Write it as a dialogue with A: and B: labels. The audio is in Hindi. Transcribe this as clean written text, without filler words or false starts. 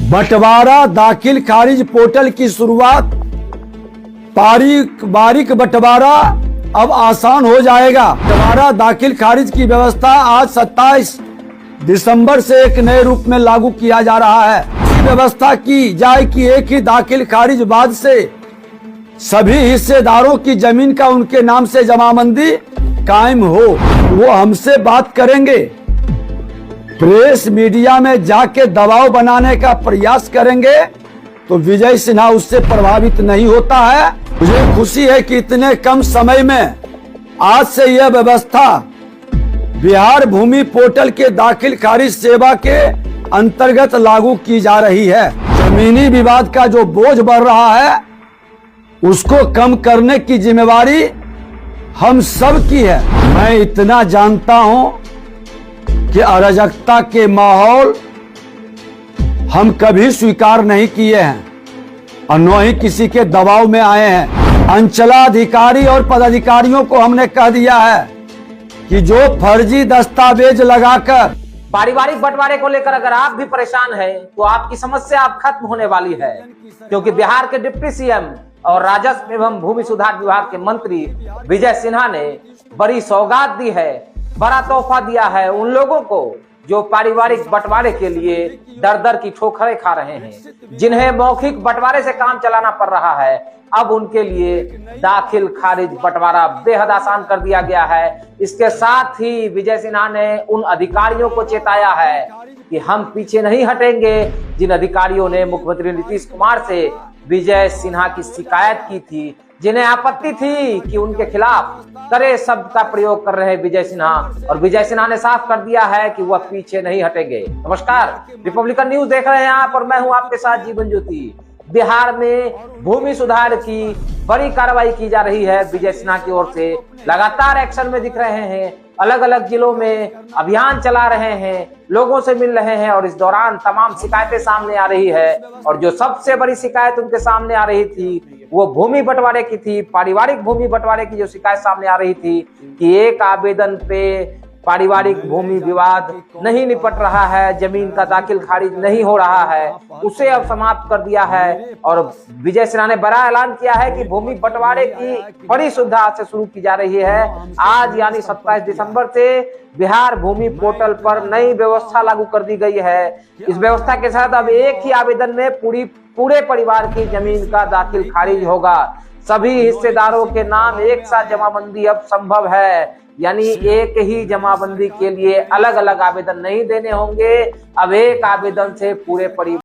A: बंटवारा दाखिल खारिज पोर्टल की शुरुआत। बारीक बंटवारा अब आसान हो जाएगा। बंटवारा दाखिल खारिज की व्यवस्था आज 27 दिसंबर से एक नए रूप में लागू किया जा रहा है। इस व्यवस्था की जाए कि एक ही दाखिल खारिज बाद से सभी हिस्सेदारों की जमीन का उनके नाम से जमाबंदी कायम हो। वो हमसे बात करेंगे, प्रेस मीडिया में जाके दबाव बनाने का प्रयास करेंगे तो विजय सिन्हा उससे प्रभावित नहीं होता है। मुझे खुशी है कि इतने कम समय में आज से यह व्यवस्था बिहार भूमि पोर्टल के दाखिल खारिज सेवा के अंतर्गत लागू की जा रही है। जमीनी विवाद का जो बोझ बढ़ रहा है उसको कम करने की जिम्मेवारी हम सब की है। मैं इतना जानता हूं कि अराजकता के माहौल हम कभी स्वीकार नहीं किए हैं और न ही किसी के दबाव में आए हैं। अंचलाधिकारी और पदाधिकारियों को हमने कह दिया है कि जो फर्जी दस्तावेज लगाकर
B: पारिवारिक बंटवारे को लेकर अगर आप भी परेशान हैं तो आपकी समस्या अब खत्म होने वाली है, क्योंकि बिहार के डिप्टी सीएम और राजस्व एवं भूमि सुधार विभाग के मंत्री विजय सिन्हा ने बड़ी सौगात दी है, बड़ा तोहफा दिया है उन लोगों को जो पारिवारिक बंटवारे के लिए दर दर की ठोकरें खा रहे हैं, जिन्हें मौखिक बंटवारे से काम चलाना पड़ रहा है। अब उनके लिए दाखिल खारिज बंटवारा बेहद आसान कर दिया गया है। इसके साथ ही विजय सिन्हा ने उन अधिकारियों को चेताया है कि हम पीछे नहीं हटेंगे जिन अधिकारियों ने मुख्यमंत्री नीतीश कुमार से विजय सिन्हा की शिकायत की थी, जिन्हें आपत्ति थी कि उनके खिलाफ कड़े शब्द का प्रयोग कर रहे हैं विजय सिन्हा। और विजय सिन्हा ने साफ कर दिया है कि वह पीछे नहीं हटेंगे। नमस्कार, रिपब्लिकन न्यूज देख रहे हैं आप और मैं हूं आपके साथ जीवन ज्योति। बिहार में भूमि सुधार की बड़ी कार्रवाई की जा रही है विजय सिन्हा की ओर से। लगातार एक्शन में दिख रहे हैं, अलग अलग जिलों में अभियान चला रहे हैं, लोगों से मिल रहे हैं और इस दौरान तमाम शिकायतें सामने आ रही है। और जो सबसे बड़ी शिकायत उनके सामने आ रही थी वो भूमि बंटवारे की थी। पारिवारिक भूमि बंटवारे की जो शिकायत सामने आ रही थी कि एक आवेदन पे पारिवारिक भूमि विवाद नहीं निपट रहा है, जमीन का दाखिल खारिज नहीं हो रहा है, उसे अब समाप्त कर दिया है। और विजय सिन्हा ने बड़ा ऐलान किया है कि भूमि बंटवारे की बड़ी सुविधा आज से शुरू की जा रही है। आज यानी 27 दिसंबर से बिहार भूमि पोर्टल पर नई व्यवस्था लागू कर दी गई है। इस व्यवस्था के साथ अब एक ही आवेदन में पूरे परिवार की जमीन का दाखिल खारिज होगा। सभी हिस्सेदारों के नाम एक साथ जमाबंदी अब संभव है, यानी एक ही जमाबंदी के लिए अलग अलग आवेदन नहीं देने होंगे। अब एक आवेदन से पूरे परिवार